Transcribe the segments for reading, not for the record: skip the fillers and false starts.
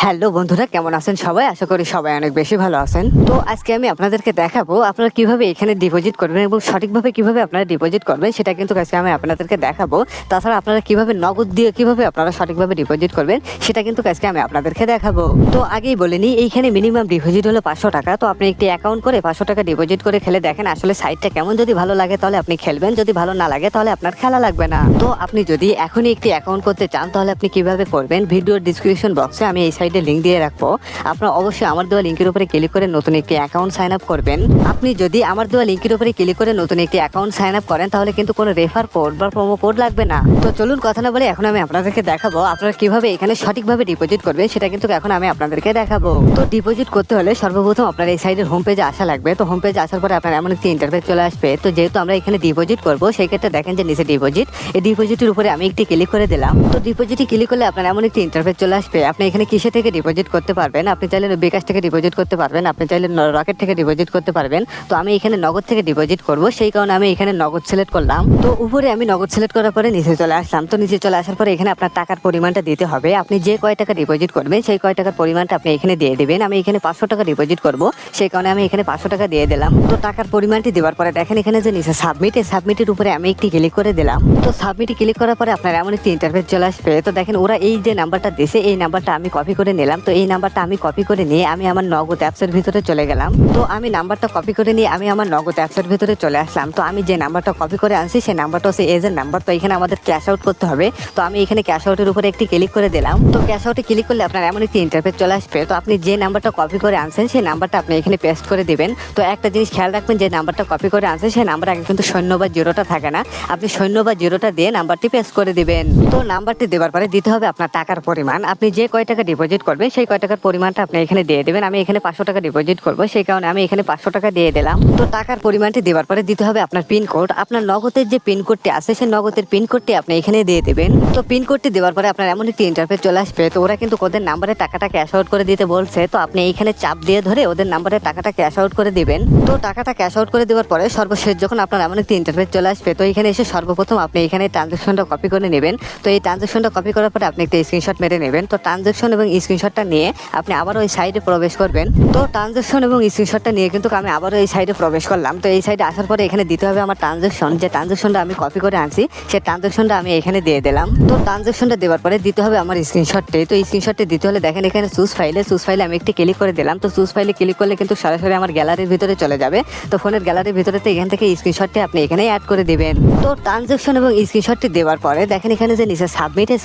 Hello বন্ধুরা, কেমন আছেন সবাই? আশা করি সবাই অনেক বেশি ভালো আছেন। তো আজকে আমি আপনাদেরকে দেখাবো আপনারা কিভাবে এখানে ডিপোজিট করবেন এবং সঠিকভাবে কিভাবে আপনারা ডিপোজিট করবেন সেটা কিন্তু আজকে আমি আপনাদেরকে দেখাবো। তাছাড়া আপনারা কিভাবে নগদ দিয়ে কিভাবে আপনারা সঠিকভাবে ডিপোজিট করবেন সেটা কিন্তু আজকে আমি আপনাদেরকে দেখাবো। তো আগেই বলে নিই, এইখানে মিনিমাম ডিপোজিট হলো 500 টাকা। তো আপনি একটি অ্যাকাউন্ট করে 500 টাকা ডিপোজিট করে খেলে দেখেন আসলে সাইটটা কেমন। যদি ভালো লাগে তাহলে আপনি খেলবেন, যদি ভালো না লাগে তাহলে আপনার খেলা লাগবে না। তো আপনি যদি এখনই একটি অ্যাকাউন্ট করতে চান তাহলে আপনি কিভাবে করবেন, ভিডিওর ডিসক্রিপশন বক্সে আমি এই সাইডে লিঙ্ক দিয়ে রাখবো। আপনারা অবশ্যই আমার দেওয়া লিঙ্কের উপরে ক্লিক করে নতুন একটি অ্যাকাউন্ট সাইন আপ করবেন। আপনি যদি আমার দেওয়া লিঙ্কের উপরে ক্লিক করে নতুন একটি অ্যাকাউন্ট সাইন আপ করেন তাহলে কিন্তু কোনো রেফার কোড বা প্রোমো কোড লাগবে না। তো চলুন কথা না বলে এখন আমি আপনাদেরকে দেখাবো আপনারা কিভাবে এখানে সঠিকভাবে ডিপোজিট করবেন সেটা কিন্তু এখন আমি আপনাদেরকে দেখাবো। তো ডিপোজিট করতে হলে সর্বপ্রথম আপনার এই সাইডের হোম পেজে আসা লাগবে। তো হোম পেজে আসার পরে আপনার এমন একটি ইন্টারফেস চলে আসবে। তো যেহেতু আমরা এখানে ডিপোজিট করবো সেই ক্ষেত্রে দেখেন যে নিচে ডিপোজিট, এই ডিপোজিটের উপরে আমি একটি ক্লিক করে দিলাম। তো ডিপোজিটে ক্লিক করলে আপনার এমন একটি ইন্টারফেস চলে আসবে। আপনি এখানে কিসে থেকে ডিপোজিট করতে পারবেন, আপনি চাইলে বিকাশ থেকে ডিপোজিট করতে পারবেন, আপনি চাইলে রকেট থেকে ডিপোজিট করতে পারবেন। তো আমি এখানে নগদ থেকে ডিপোজিট করব, সেই কারণে আমি এখানে নগদ সিলেক্ট করলাম। তো উপরে আমি নগদ সিলেক্ট করার পরে নিচে চলে আসলাম। তো নিচে চলে আসার পরে এখানে আপনার টাকার পরিমাণটা দিতে হবে। আপনি যে কয় টাকা ডিপোজিট করবেন সেই কয় টাকার পরিমাণটা আপনি এখানে দিয়ে দিবেন। আমি এখানে 500 টাকা ডিপোজিট করব, সেই কারণে আমি এখানে 500 টাকা দিয়ে দিলাম। তো টাকার পরিমাণটি দেওয়ার পরে দেখেন এখানে যে নিচে সাবমিট, এই সাবমিটের উপরে আমি একটি ক্লিক করে দিলাম। তো সাবমিটে ক্লিক করার পরে আপনার এমন একটি ইন্টারফেস চলে আসবে। তো দেখেন ওরা এই যে নাম্বারটা দিয়েছে এই নাম্বারটা আমি কপি করে নিলাম। তো এই নাম্বারটা আমি কপি করে নিয়ে আমি আমার নগদ অ্যাপসের ভিতরে চলে গেলাম। তো আমি নাম্বারটা কপি করে নিয়ে আমি আমার নগদ অ্যাপসের ভিতরে চলে আসলাম। তো আমি যে নাম্বারটা কপি করে আনছি সেই নাম্বারটা হচ্ছে এজেন্ট নাম্বার। তো এখানে আমাদের ক্যাশ আউট করতে হবে। তো আমি এখানে ক্যাশ আউটের উপরে একটি ক্লিক করে দিলাম। তো ক্যাশ আউটে ক্লিক করলে আপনার এমন একটি ইন্টারফেস চলে আসবে। তো আপনি যে নাম্বারটা কপি করে আনছেন সেই নাম্বারটা আপনি এখানে পেস্ট করে দিবেন। তো একটা জিনিস খেয়াল রাখবেন, যে নাম্বারটা কপি করে আনছেন সেই নাম্বার আগে কিন্তু শূন্য বা জিরোটা থাকে না, আপনি শূন্য বা জিরোটা দিয়ে নাম্বারটি পেস্ট করে দিবেন। তো নাম্বারটি দেওয়ার পরে দিতে হবে আপনার টাকার পরিমাণ। আপনি যে কয় টাকা ডিপোজিট করবেন সেই কয় টাকার পরিমাণটা আপনি এখানে দিয়ে দেবেন। আমি এখানে 500 টাকা ডিপোজিট করবো, সেই কারণে আমি এখানে 500 টাকা দিয়ে দিলাম। তো টাকার পরিমাণটি দেওয়ার পরে দিতে হবে আপনার পিনকোড। আপনার নগদের যে পিনকোডটি আছে সেই নগদের পিনকোডটি আপনি এখানে দিয়ে দেবেন। তো পিনকোডটি দেওয়ার পরে আপনার এমন একটি ইন্টারফেস চলে আসবে। তো ওরা কিন্তু ওদের নাম্বারে টাকাটা ক্যাশ আউট করে দিতে বলছে। তো আপনি এইখানে চাপ দিয়ে ধরে ওদের নাম্বারে টাকাটা ক্যাশ আউট করে দিবেন। তো টাকাটা ক্যাশ আউট করে দেওয়ার পরে সর্বশেষ যখন আপনার এমন একটি ইন্টারফেস চলে আসবে, তো এখানে এসে সর্বপ্রথম আপনি এখানে ট্রানজাকশনটা কপি করে নেবেন। তো এই ট্রানজাকশনটা কপি করার পরে আপনি একটা স্ক্রিনশট মেরে নেবেন। তো ট্রানজাকশন এবং স্ক্রিনশটটা নিয়ে আপনি আবার ওই সাইডে প্রবেশ করবেন। তো ট্রানজাকশন এবং স্ক্রিনশটটা নিয়ে কিন্তু আমি আবারও এই সাইডে প্রবেশ করলাম। তো এই সাইডে আসার পরে এখানে দিতে হবে আমার ট্রানজাকশন, যে ট্রানজাকশনটা আমি কপি করে আনছি সেই ট্রানজাকশনটা আমি এখানে দিয়ে দিলাম। তো ট্রানজাকশনটা দেওয়ার পরে দিতে হবে আমার স্ক্রিনশটটি। তো স্ক্রিনশটটি দিতে হলে দেখেন এখানে চুজ ফাইলে আমি একটি ক্লিক করে দিলাম। তো চুজ ফাইলে ক্লিক করলে কিন্তু সরাসরি আমার গ্যালারির ভিতরে চলে যাবে। তো ফোনের গ্যালারির ভিতরে এখান থেকে স্ক্রিনশটটি আপনি এখানে অ্যাড করে দিবেন। তো ট্রানজাকশন এবং স্ক্রিনশটটি দেওয়ার পরে দেখেন এখানে যে নিচে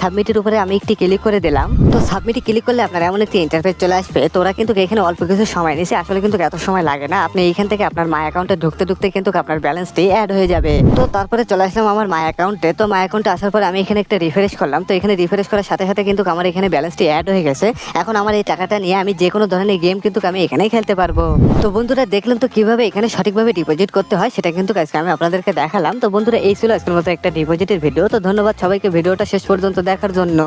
সাবমিটের উপরে আমি একটি ক্লিক করে দিলাম। তো সাবমিটে ক্লিক করলে আপনার এমন একটি ইন্টারফেস চলে আসবে। তো ওরা কিন্তু এখানে অল্প কিছু সময় নিয়েছে, আসলে কিন্তু এত সময় লাগে না। আপনি এইখান থেকে আপনার মাই অ্যাকাউন্টে ঢুকতে কিন্তু আপনার ব্যালেন্সটি অ্যাড হয়ে যাবে। তো তারপরে চলে আসলাম আমার মাই অ্যাকাউন্টে। তো মাই অ্যাকাউন্টে আসার পরে আমি এখানে একটা রিফ্রেশ করলাম। তো এখানে রিফ্রেশ করার সাথে সাথে কিন্তু আমার এখানে ব্যালেন্সটি অ্যাড হয়ে গেছে। এখন আমার এই টাকাটা নিয়ে আমি যে কোনো ধরনের গেম কিন্তু আমি এখানেই খেলতে পারবো। তো বন্ধুরা দেখলেন তো কিভাবে এখানে সঠিকভাবে ডিপোজিট করতে হয় সেটা কিন্তু আজকে আমি আপনাদেরকে দেখালাম। তো বন্ধুরা এই ছিল আজকের মতো একটা ডিপোজিটের ভিডিও। তো ধন্যবাদ সবাইকে ভিডিওটা শেষ পর্যন্ত দেখার জন্য।